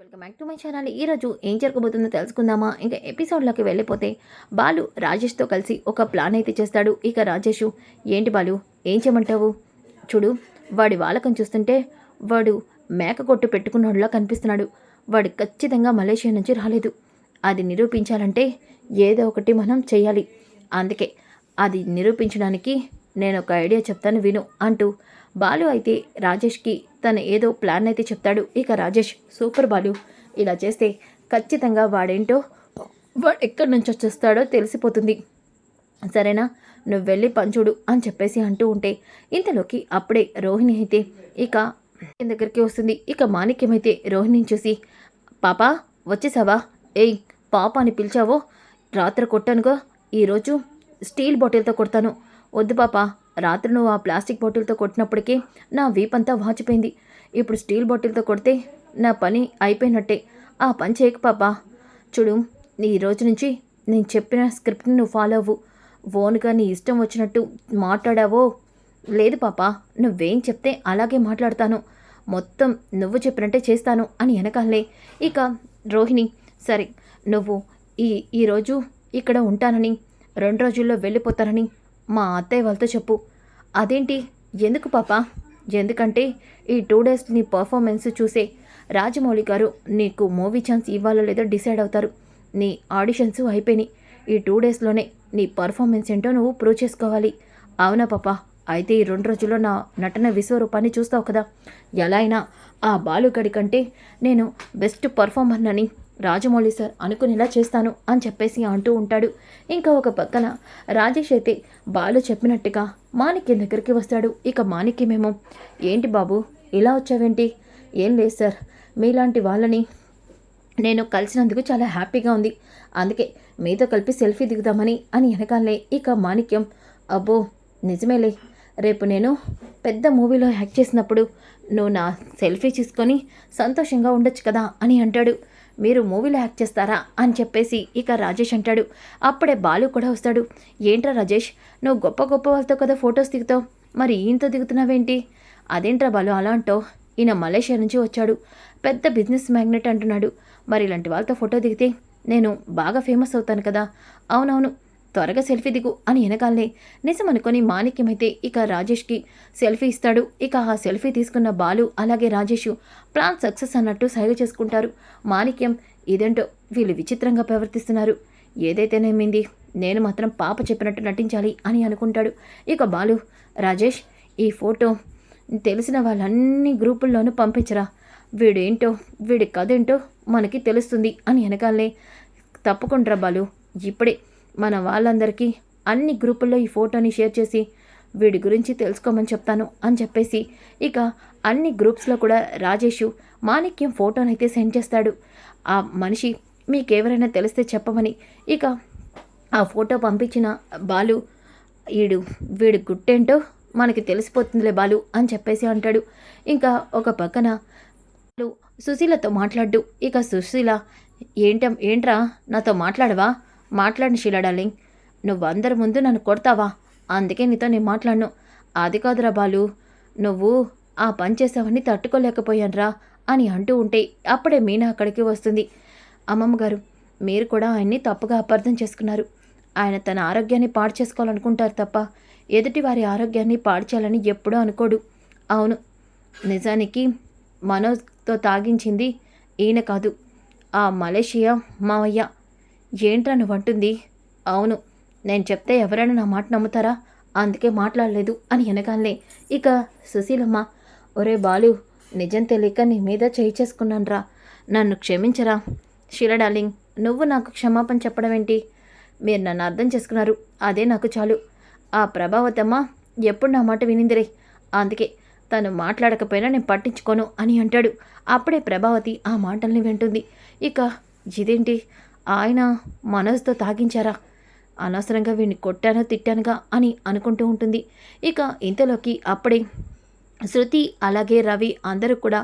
Welcome back to my channel. ఈరోజు ఏం జరగబోతుందో తెలుసుకుందామా? ఇంకా ఎపిసోడ్లోకి వెళ్ళిపోతే బాలు రాజేష్తో కలిసి ఒక ప్లాన్ అయితే చేస్తాడు. ఇక రాజేషు, ఏంటి బాలు, ఏం చేయమంటావు? చూడు, వాడి వాలకం చూస్తుంటే వాడు మేక కొట్టు పెట్టుకున్నోడులా కనిపిస్తున్నాడు. వాడు ఖచ్చితంగా మలేషియా నుంచి రాలేదు. అది నిరూపించాలంటే ఏదో ఒకటి మనం చెయ్యాలి. అందుకే అది నిరూపించడానికి నేను ఒక ఐడియా చెప్తాను విను అంటూ బాలు అయితే రాజేష్కి తను ఏదో ప్లాన్ అయితే చెప్తాడు. ఇక రాజేష్, సూపర్ బాలు, ఇలా చేస్తే ఖచ్చితంగా వాడేంటో వాడు ఎక్కడి నుంచి వచ్చేస్తాడో తెలిసిపోతుంది, సరేనా? నువ్వు వెళ్ళి పంచుడు అని చెప్పేసి అంటూ ఉంటే ఇంతలోకి అప్పుడే రోహిణి అయితే ఇక దగ్గరికి వస్తుంది. ఇక మాణిక్యమైతే రోహిణిని చూసి, పాపా వచ్చేసావా? ఏయ్ పాప అని పిలిచావో? రాత్రి కొట్టానుగా, ఈరోజు స్టీల్ బాటిల్తో కొడతాను. వద్దు పాప, రాత్రి నువ్వు ఆ ప్లాస్టిక్ బాటిల్తో కొట్టినప్పటికీ నా వీపంతా వాచిపోయింది. ఇప్పుడు స్టీల్ బాటిల్తో కొడితే నా పని అయిపోయినట్టే. ఆ పని చేయకు పాపా. చూడు, ఈ రోజు నుంచి నేను చెప్పిన స్క్రిప్ట్ని నువ్వు ఫాలో అవ్వు. ఓన్గా నీ ఇష్టం వచ్చినట్టు మాట్లాడావో? లేదు పాపా, నువ్వేం చెప్తే అలాగే మాట్లాడతాను. మొత్తం నువ్వు చెప్పినట్టే చేస్తాను అని వెనకాలే ఇక రోహిణి, సరే నువ్వు ఈరోజు ఇక్కడ ఉంటానని, 2 రోజుల్లో వెళ్ళిపోతానని మా అత్తయ్య వాళ్ళతో చెప్పు. అదేంటి, ఎందుకు పాపా? ఎందుకంటే ఈ 2 డేస్ నీ పర్ఫార్మెన్స్ చూసే రాజమౌళి గారు నీకు మూవీ ఛాన్స్ ఇవ్వాలో లేదో డిసైడ్ అవుతారు. నీ ఆడిషన్స్ అయిపోయినాయి. ఈ 2 డేస్లోనే నీ పర్ఫార్మెన్స్ ఏంటో నువ్వు ప్రూవ్ చేసుకోవాలి. అవునా పాపా? అయితే ఈ 2 రోజుల్లో నా నటన విశ్వరూపాన్ని చూస్తావు కదా. ఎలా అయినా ఆ బాలుగడి కంటే నేను బెస్ట్ పర్ఫార్మర్నని రాజమౌళి సార్ అనుకునేలా చేస్తాను అని చెప్పేసి అంటూ ఉంటాడు. ఇంకా ఒక పక్కన రాజేష్ అయితే బాలు చెప్పినట్టుగా మాణిక్యం దగ్గరికి వస్తాడు. ఇక మాణిక్యమేమో, ఏంటి బాబు ఇలా వచ్చావేంటి? ఏం లేదు సార్, మీలాంటి వాళ్ళని నేను కలిసినందుకు చాలా హ్యాపీగా ఉంది. అందుకే మీతో కలిపి సెల్ఫీ దిగుదామని అని వెనకాలే ఇక మాణిక్యం, అబ్బో నిజమేలే, రేపు నేను పెద్ద మూవీలో యాక్ట్ చేసినప్పుడు నువ్వు నా సెల్ఫీ తీసుకొని సంతోషంగా ఉండొచ్చు కదా అని అంటాడు. మీరు మూవీలో యాక్ట్ చేస్తారా అని చెప్పేసి ఇక రాజేష్ అంటాడు. అప్పుడే బాలు కూడా వస్తాడు. ఏంట్రా రాజేష్, నువ్వు గొప్ప గొప్ప వాళ్ళతో కదా ఫొటోస్ దిగుతావు, మరి ఈయనతో దిగుతున్నావేంటి? అదేంట్రా బాలు అలా అంటావు? ఈయన మలేషియా నుంచి వచ్చాడు, పెద్ద బిజినెస్ మ్యాగ్నెట్ అంటున్నాడు. మరి ఇలాంటి వాళ్ళతో ఫోటో దిగితే నేను బాగా ఫేమస్ అవుతాను కదా. అవునవును, త్వరగా సెల్ఫీ దిగు అని వెనకాలనే నిజమనుకొని మాణిక్యమైతే ఇక రాజేష్కి సెల్ఫీ ఇస్తాడు. ఇక ఆ సెల్ఫీ తీసుకున్న బాలు అలాగే రాజేష్ ప్లాన్ సక్సెస్ అన్నట్టు సైగ చేసుకుంటారు. మాణిక్యం, ఇదేంటో వీళ్ళు విచిత్రంగా ప్రవర్తిస్తున్నారు, ఏదైతేనేమింది, నేను మాత్రం పాప చెప్పినట్టు నటించాలి అని అనుకుంటాడు. ఇక బాలు, రాజేష్ ఈ ఫోటో తెలిసిన వాళ్ళన్ని గ్రూపుల్లోనూ పంపించరా, వీడేంటో వీడి కథ ఏంటో మనకి తెలుస్తుంది అని వెనకాలనే, తప్పకుండా బాలు, ఇప్పుడే మన వాళ్ళందరికీ అన్ని గ్రూపుల్లో ఈ ఫోటోని షేర్ చేసి వీడి గురించి తెలుసుకోమని చెప్తాను అని చెప్పేసి ఇక అన్ని గ్రూప్స్లో కూడా రాజేషు మాణిక్యం ఫోటోనైతే సెండ్ చేస్తాడు. ఆ మనిషి మీకెవరైనా తెలిస్తే చెప్పమని ఇక ఆ ఫోటో పంపించిన బాలు, వీడి గుట్టేంటో మనకి తెలిసిపోతుందిలే బాలు అని చెప్పేసి అంటాడు. ఇంకా ఒక పక్కన సుశీలతో మాట్లాడు. ఇక సుశీల, ఏంట్రా నాతో మాట్లాడవా? మాట్లాడిన శీల డార్లింగ్, నువ్వు అందరి ముందు నన్ను కొడతావా? అందుకే నీతో నేను మాట్లాడను. అది కాదురా బాలు, నువ్వు ఆ పని చేసావని తట్టుకోలేకపోయానురా అని అంటూ ఉంటే అప్పుడే మీనా అక్కడికి వస్తుంది. అమ్మమ్మ గారు, మీరు కూడా ఆయన్ని తప్పుగా అపార్థం చేసుకున్నారు. ఆయన తన ఆరోగ్యాన్ని పాడు చేసుకోవాలనుకుంటారు తప్ప ఎదుటి వారి ఆరోగ్యాన్ని పాడు చేయాలని ఎప్పుడూ అనుకోడు. అవును, నిజానికి మనోజ్తో తాగించింది ఈయన కాదు, ఆ మలేషియా మావయ్య. ఏంట్రా నువ్వంటుంది? అవును, నేను చెప్తే ఎవరైనా నా మాట నమ్ముతారా? అందుకే మాట్లాడలేదు అని వెనకాలనే ఇక సుశీలమ్మ, ఒరే బాలు, నిజం తెలియక నీ మీద చేయి చేసుకున్నానురా, నన్ను క్షమించరా. శీల డార్లింగ్, నువ్వు నాకు క్షమాపణ చెప్పడం ఏంటి? మీరు నన్ను అర్థం చేసుకున్నారు, అదే నాకు చాలు. ఆ ప్రభావతమ్మ ఎప్పుడు నా మాట వినిందిరే, అందుకే తను మాట్లాడకపోయినా నేను పట్టించుకోను అని అంటాడు. అప్పుడే ప్రభావతి ఆ మాటల్ని వింటుంది. ఇక ఇదేంటి, ఆయన మనసుతో తాగించారా? అనవసరంగా వీడిని కొట్టానో తిట్టానుగా అని అనుకుంటూ ఉంటుంది. ఇక ఇంతలోకి అప్పుడే శృతి అలాగే రవి అందరూ కూడా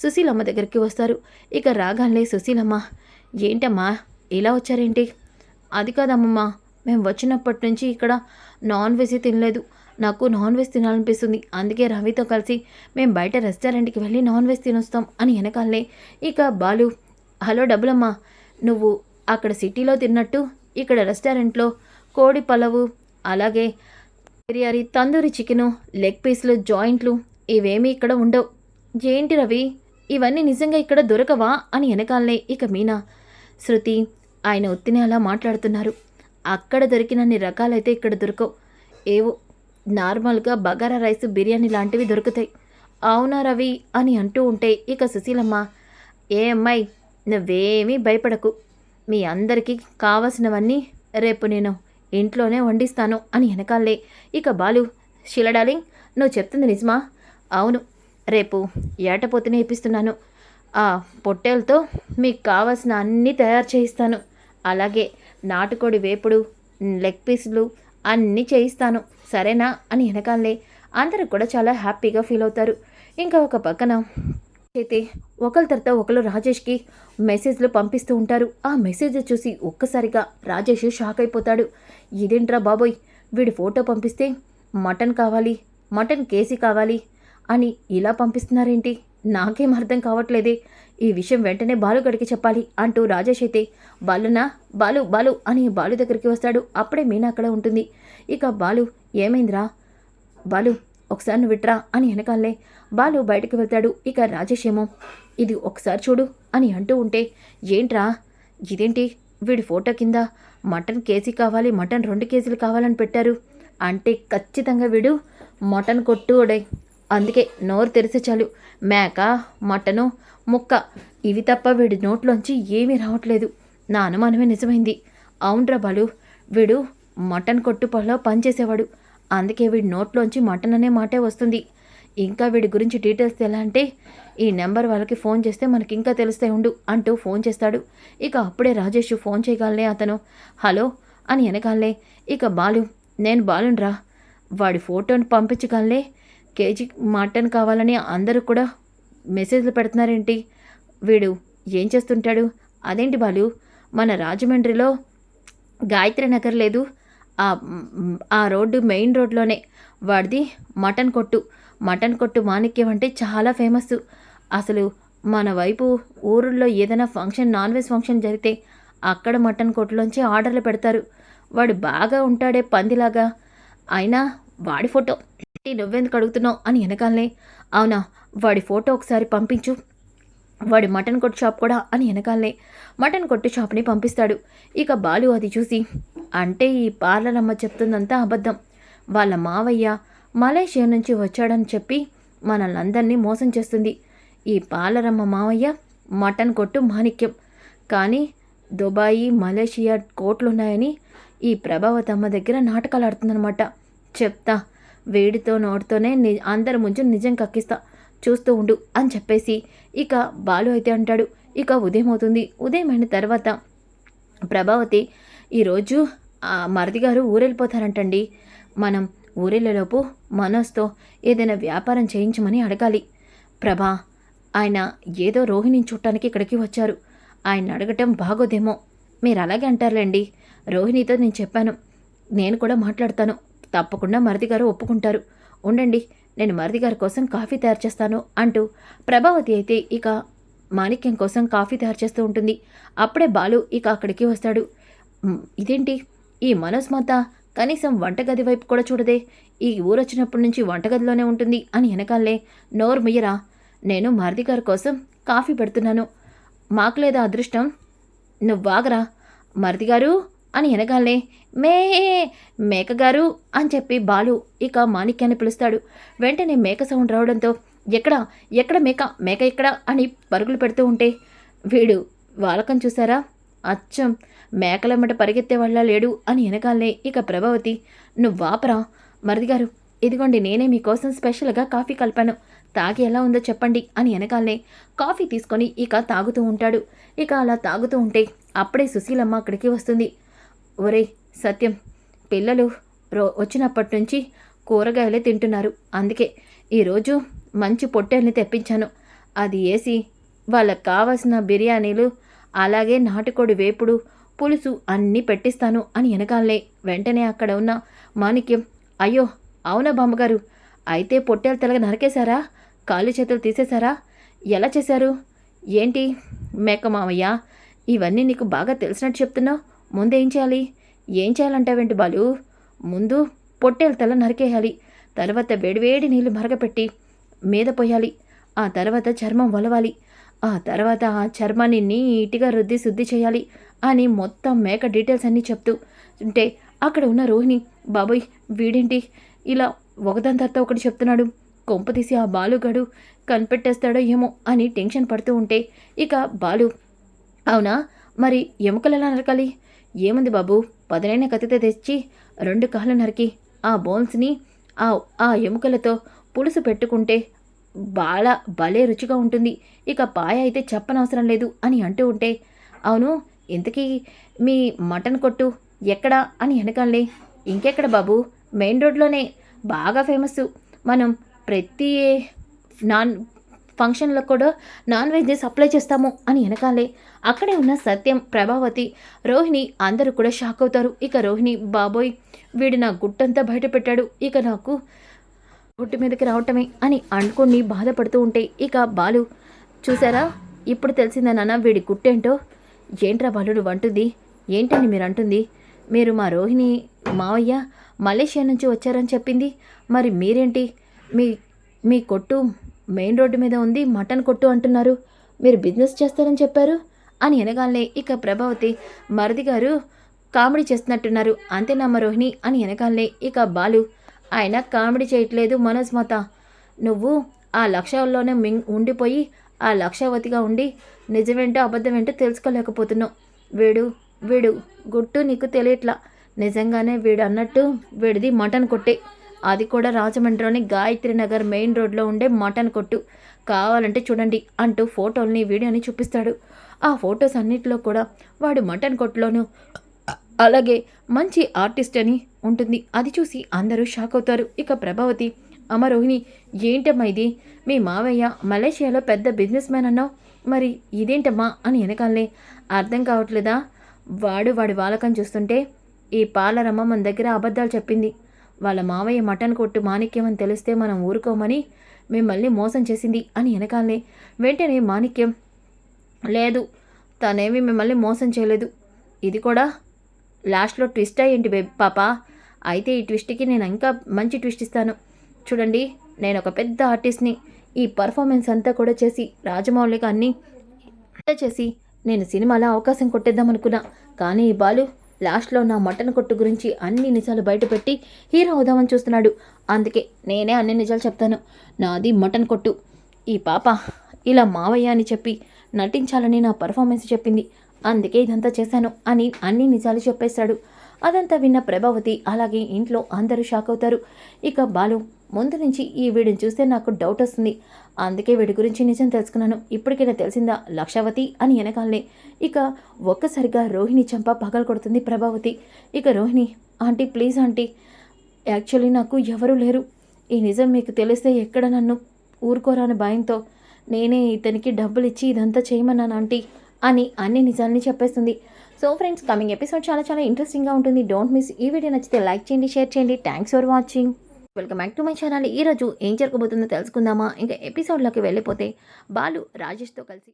సుశీలమ్మ దగ్గరికి వస్తారు. ఇక రాగానే సుశీలమ్మ, ఏంటమ్మా ఇలా వచ్చారేంటి? అది కాదమ్మమ్మ, మేము వచ్చినప్పటి నుంచి ఇక్కడ నాన్ వెజ్ తినలేదు, నాకు నాన్ వెజ్ తినాలనిపిస్తుంది. అందుకే రవితో కలిసి మేము బయట రెస్టారెంట్కి వెళ్ళి నాన్ వెజ్ తినొస్తాం అని వెనకాలే ఇక బాలు, హలో డబ్బులమ్మా, నువ్వు అక్కడ సిటీలో తిన్నట్టు ఇక్కడ రెస్టారెంట్లో కోడి పలవు, అలాగే బిర్యానీ, తందూరి చికెను, లెగ్ పీస్లు, జాయింట్లు ఇవేమీ ఇక్కడ ఉండవు. ఏంటి రవి, ఇవన్నీ నిజంగా ఇక్కడ దొరకవా అని వెనకాలనే ఇక మీనా, శృతి, ఆయన ఉత్తినే అలా మాట్లాడుతున్నారు. అక్కడ దొరికినన్ని రకాలైతే ఇక్కడ దొరకవు. ఏవో నార్మల్గా బగారా రైస్, బిర్యానీ లాంటివి దొరుకుతాయి. అవునా రవి అని అంటూ ఉంటే ఇక సుశీలమ్మ, ఏ అమ్మాయి నువ్వేమీ భయపడకు, మీ అందరికీ కావలసినవన్నీ రేపు నేను ఇంట్లోనే వండిస్తాను అని వెనకాలే ఇక బాలు, షీలా డార్లింగ్, నువ్వు చెప్తుంది నిజమా? అవును, రేపు ఏటపోతునే ఇప్పిస్తున్నాను. ఆ పొట్టేలతో మీకు కావాల్సిన అన్నీ తయారు చేయిస్తాను. అలాగే నాటుకోడి వేపుడు, లెగ్ పీసులు అన్నీ చేయిస్తాను, సరేనా అని వెనకాలే అందరూ కూడా చాలా హ్యాపీగా ఫీల్ అవుతారు. ఇంకా ఒక పక్కన అయితే ఒకరి తర్వాత ఒకరు రాజేష్కి మెసేజ్లు పంపిస్తూ ఉంటారు. ఆ మెసేజ్ చూసి ఒక్కసారిగా రాజేష్ షాక్ అయిపోతాడు. ఇదేంట్రా బాబోయ్, వీడి ఫోటో పంపిస్తే మటన్ కావాలి, మటన్ కేసీ కావాలి అని ఇలా పంపిస్తున్నారేంటి, నాకేం అర్థం కావట్లేదే, ఈ విషయం వెంటనే బాలుగడికి చెప్పాలి అంటూ రాజేష్ అయితే బాలునా, బాలు బాలు అని బాలు దగ్గరికి వస్తాడు. అప్పుడే మీనా అక్కడ ఉంటుంది. ఇక బాలు, ఏమైందిరా బాలు, ఒకసారి నువ్వు విట్రా అని వెనకాలే బాలు బయటకు వెళ్తాడు. ఇక రాజేష్ ఏమో ఇది ఒకసారి చూడు అని అంటూ ఉంటే, ఏంట్రా ఇదేంటి, వీడి ఫోటో కింద మటన్ కేజీ కావాలి, మటన్ 2 కేజీలు కావాలని పెట్టారు, అంటే ఖచ్చితంగా వీడు మటన్ కొట్టుడే, అందుకే నోరు తెరిసే చాలు మేక, మటను, ముక్క ఇవి తప్ప వీడి నోట్లోంచి ఏమీ రావట్లేదు. నా అనుమానమే నిజమైంది. అవునరా బాలు, వీడు మటన్ కొట్టు పొలలో పనిచేసేవాడు, అందుకే వీడి నోట్లోంచి మటన్ అనే మాటే వస్తుంది. ఇంకా వీడి గురించి డీటెయిల్స్ ఎలా అంటే ఈ నెంబర్ వాళ్ళకి ఫోన్ చేస్తే మనకి ఇంకా తెలుస్తే ఉండు అంటూ ఫోన్ చేస్తాడు. ఇక అప్పుడే రాజేష్ ఫోన్ చేయగలనే అతను హలో అని వెనకాలే ఇక బాలు, నేను బాలున్రా, వాడి ఫోటోని పంపించగలనే, కేజీ మటన్ కావాలని అందరూ కూడా మెసేజ్లు పెడుతున్నారేంటి, వీడు ఏం చేస్తుంటాడు, అదేంటి బాలు, మన రాజమండ్రిలో గాయత్రి నగర్ లేదు, ఆ రోడ్డు మెయిన్ రోడ్లోనే వాడిది మటన్ కొట్టు మాణిక్యం అంటే చాలా ఫేమస్. అసలు మన వైపు ఊరుల్లో ఏదైనా ఫంక్షన్, నాన్ వెజ్ ఫంక్షన్ జరిగితే అక్కడ మటన్ కొట్టులోంచి ఆర్డర్లు పెడతారు. వాడు బాగా ఉంటాడే పందిలాగా, అయినా వాడి ఫోటో నువ్వెందుకు అడుగుతున్నావు అని వెనకాలనే, అవునా వాడి ఫోటో ఒకసారి పంపించు, వాడి మటన్ కొట్టు షాప్ కూడా అని వెనకాలనే మటన్ కొట్టు షాప్ని పంపిస్తాడు. ఇక బాలు అది చూసి, అంటే ఈ పార్లర్ అమ్మ చెప్తుందంతా అబద్ధం, వాళ్ళ మావయ్య మలేషియా నుంచి వచ్చాడని చెప్పి మనల్ని అందరినీ మోసం చేస్తుంది. ఈ పార్లర్ అమ్మ మావయ్య మటన్ కొట్టు మాణిక్యం, కానీ దుబాయి, మలేషియా కోట్లున్నాయని ఈ ప్రభావతమ్మ దగ్గర నాటకాలు ఆడుతుందనమాట. చెప్తా, వేడితో నోటితోనే అందరి ముందు నిజం కక్కిస్తా, చూస్తూ ఉండు అని చెప్పేసి ఇక బాలు అయితే అంటాడు. ఇక ఉదయం అవుతుంది. ఉదయం అయిన తర్వాత ప్రభావతి, ఈరోజు మరిది గారు ఊరెళ్ళిపోతారంటండి, మనం ఊరెళ్ళేలోపు మనోజ్తో ఏదైనా వ్యాపారం చేయించమని అడగాలి. ప్రభా, ఆయన ఏదో రోహిణిని చూడటానికి ఇక్కడికి వచ్చారు, ఆయన అడగటం బాగోదేమో, మీరు అలాగే అంటారులేండి, రోహిణితో నేను చెప్పాను, నేను కూడా మాట్లాడతాను, తప్పకుండా మరిది గారు ఒప్పుకుంటారు, ఉండండి నేను మరిది గారి కోసం కాఫీ తయారు చేస్తాను అంటూ ప్రభావతి అయితే ఇక మాణిక్యం కోసం కాఫీ తయారు చేస్తూ ఉంటుంది. అప్పుడే బాలు ఇక అక్కడికి వస్తాడు. ఇదేంటి, ఈ మనోజ్ మాత కనీసం వంటగది వైపు కూడా చూడదే, ఈ ఊరొచ్చినప్పటి నుంచి వంటగదిలోనే ఉంటుంది అని వెనకాలే, నోరు ముయ్యరా, నేను మరిది గారి కోసం కాఫీ పెడుతున్నాను, మాకు లేదా అదృష్టం, నువ్వాగరా మరిది గారు అని వెనకాలే, మేకగారు అని చెప్పి బాలు ఇక మాణిక్యాన్ని పిలుస్తాడు. వెంటనే మేక సౌండ్ రావడంతో ఎక్కడ మేక ఎక్కడ అని పరుగులు పెడుతూ ఉంటే, వీడు వాలకం చూసారా, అచ్చం మేకలమ్మట పరిగెత్తే వాళ్ళ లేడు అని వెనకాలనే ఇక ప్రభావతి, నువ్వాపరా మరిదిగారు, ఇదిగోండి నేనే మీకోసం స్పెషల్గా కాఫీ కలిపాను, తాగి ఎలా ఉందో చెప్పండి అని వెనకాలనే కాఫీ తీసుకొని ఇక తాగుతూ ఉంటాడు. ఇక అలా తాగుతూ ఉంటే అప్పుడే సుశీలమ్మ అక్కడికి వస్తుంది. ఒరే సత్యం, పిల్లలు వచ్చినప్పటి నుంచి కూరగాయలే తింటున్నారు, అందుకే ఈరోజు మంచి పొట్టేల్ని తెప్పించాను, అది వేసి వాళ్ళకి కావాల్సిన బిర్యానీలు అలాగే నాటుకోడి వేపుడు, పులుసు అన్నీ పెట్టిస్తాను అని వెనకాలనే వెంటనే అక్కడ ఉన్న మాణిక్యం, అయ్యో అవునా బామ్మగారు? అయితే పొట్టేలు తలగా నరికేశారా? కాళ్ళు చేతులు తీసేశారా? ఎలా చేశారు? ఏంటి మేక మావయ్య, ఇవన్నీ నీకు బాగా తెలిసినట్టు చెప్తున్నావు. ముందేం చేయాలి? ఏం చేయాలంటావేంటి బాలు? ముందు పొట్టేలు తల నరికేయాలి. తర్వాత వేడివేడి నీళ్లు మరగపెట్టి మీద పొయ్యాలి. ఆ తర్వాత చర్మం ఒలవాలి. ఆ తర్వాత ఆ చర్మాన్ని నీట్‌గా రుద్ది శుద్ధి చేయాలి అని మొత్తం మేక డీటెయిల్స్ అన్నీ చెప్తూ ఉంటే అక్కడ ఉన్న రోహిణి, బాబోయ్! వీడేంటి ఇలా ఒకదాని తర్వాత ఒకటి చెప్తున్నాడు. కొంపతీసి ఆ బాలుగాడు కనిపెట్టేస్తాడో ఏమో అని టెన్షన్ పడుతూ ఉంటే ఇక బాలు, అవునా? మరి ఎముకలెలా నరకాలి? ఏముంది బాబూ, పదునైన కత్తితో తెచ్చి 2 కాళ్ళు నరికి ఆ బోన్స్‌ని ఆ ఆ ఎముకలతో పులుసు పెట్టుకుంటే భలే రుచిగా ఉంటుంది. ఇక పాయ అయితే చెప్పనవసరం లేదు అని అంటూ ఉంటే, అవును, ఇంతకీ మీ మటన్ కొట్టు ఎక్కడా అని ఎనకాలే, ఇంకెక్కడ బాబూ, మెయిన్ రోడ్‌లోనే బాగా ఫేమస్సు. మనం ప్రతి నాన్ ఫంక్షన్‌లో కూడా నాన్ వెజ్ సప్లై చేస్తాము అని ఎనకాలే అక్కడే ఉన్న సత్యం, ప్రభావతి, రోహిణి అందరూ కూడా షాక్ అవుతారు. ఇక రోహిణి, బాబోయ్! వీడు నా గుట్టంతా బయట పెట్టాడు. ఇక నాకు ఒట్టు మీదకి రావటమే అని అనుకుని బాధపడుతూ ఉంటే ఇక బాలు, చూసారా, ఇప్పుడు తెలిసిందా నాన్న వీడి గుట్టేంటో? ఏంట్రా బాలు నువ్వంటుంది? ఏంటని మీరంటుంది? మీరు మా రోహిణి మావయ్య మలేషియా నుంచి వచ్చారని చెప్పింది. మరి మీరేంటి మీ మీ కొట్టు మెయిన్ రోడ్డు మీద ఉంది, మటన్ కొట్టు అంటున్నారు. మీరు బిజినెస్ చేస్తారని చెప్పారు అని ఎనగాలనే ఇక ప్రభావతి, మరిది గారు కామెడీ చేస్తున్నట్టున్నారు, అంతేనమ్మ రోహిణి అని ఎనగాలనే ఇక బాలు, ఆయన కామెడీ చేయట్లేదు మనోజ్ మాత. నువ్వు ఆ లక్షల్లోనే ఉండిపోయి ఆ లక్షావతిగా ఉండి నిజమేంటో అబద్ధమేంటో తెలుసుకోలేకపోతున్నావు. వీడు వీడు గుట్టు నీకు తెలియట్లా. నిజంగానే వీడు అన్నట్టు వీడిది మటన్ కొట్టే. అది కూడా రాజమండ్రిలోని గాయత్రి నగర్ మెయిన్ రోడ్లో ఉండే మటన్ కొట్టు. కావాలంటే చూడండి అంటూ ఫోటోల్ని వీడియోని చూపిస్తాడు. ఆ ఫొటోస్ అన్నిటిలో కూడా వాడు మటన్ కొట్టులోను అలాగే మంచి ఆర్టిస్ట్ అని ఉంటుంది. అది చూసి అందరూ షాక్ అవుతారు. ఇక ప్రభావతి, అమ్మ రోహిణి, ఏంటమ్మా ఇది? మీ మావయ్య మలేషియాలో పెద్ద బిజినెస్ మ్యాన్ అన్నావు, మరి ఇదేంటమ్మా అని వెనకాలనే, అర్థం కావట్లేదా? వాడి వాలకం చూస్తుంటే ఈ పాలరమ్మ మన దగ్గర అబద్ధాలు చెప్పింది. వాళ్ళ మావయ్య మటన్ కొట్టు మాణిక్యం అని తెలిస్తే మనం ఊరుకోమని మిమ్మల్ని మోసం చేసింది అని వెనకాలనే వెంటనే మాణిక్యం, లేదు, తనేమి మిమ్మల్ని మోసం చేయలేదు. ఇది కూడా లాస్ట్లో ట్విస్ట్ అయ్యేంటి పాపా. అయితే ఈ ట్విస్ట్కి నేను ఇంకా మంచి ట్విస్ట్ ఇస్తాను. చూడండి, నేను ఒక పెద్ద ఆర్టిస్ట్ని. ఈ పర్ఫార్మెన్స్ అంతా కూడా చేసి రాజమౌళిగా అన్నీ చేసి నేను సినిమాలో అవకాశం కొట్టేద్దాం అనుకున్నా. కానీ ఈ బాలు లాస్ట్లో నా మటన్ కొట్టు గురించి అన్ని నిజాలు బయటపెట్టి హీరో అవుదామని చూస్తున్నాడు. అందుకే నేనే అన్ని నిజాలు చెప్తాను. నాది మటన్ కొట్టు. ఈ పాప ఇలా మావయ్య అని చెప్పి నటించాలని నా పర్ఫార్మెన్స్ చెప్పింది. అందుకే ఇదంతా చేశాను అని అన్ని నిజాలు చెప్పేశాడు. అదంతా విన్న ప్రభావతి అలాగే ఇంట్లో అందరూ షాక్ అవుతారు. ఇక బాలు, ముందు నుంచి ఈ వీడిని చూస్తే నాకు డౌట్ వస్తుంది. అందుకే వీడి గురించి నిజం తెలుసుకున్నాను. ఇప్పటికైనా తెలిసిందా లక్షావతి అని వెనకాలనే ఇక ఒక్కసారిగా రోహిణి చంప పగలు కొడుతుంది ప్రభావతి. ఇక Rohini, aunty please aunty, actually నాకు ఎవరూ లేరు. ఈ నిజం మీకు తెలిస్తే ఎక్కడ నన్ను ఊరుకోరాని భయంతో నేనే ఇతనికి డబ్బులు ఇచ్చి ఇదంతా చేయమన్నాను ఆంటీ అని అన్ని నిజాల్ని చెప్పేస్తుంది. సో ఫ్రెండ్స్, కమింగ్ ఎపిసోడ్ చాలా చాలా ఇంట్రెస్టింగ్గా ఉంటుంది. Don't miss. ఈ వీడియో నచ్చితే లైక్ చేయండి, షేర్ చేయండి. Thanks for watching. Welcome back to my channel. ఈరోజు ఏం జరగబోతుందో తెలుసుకుందామా? ఇంకా ఎపిసోడ్లోకి వెళ్ళిపోతే బాలు రాజేష్తో కలిసి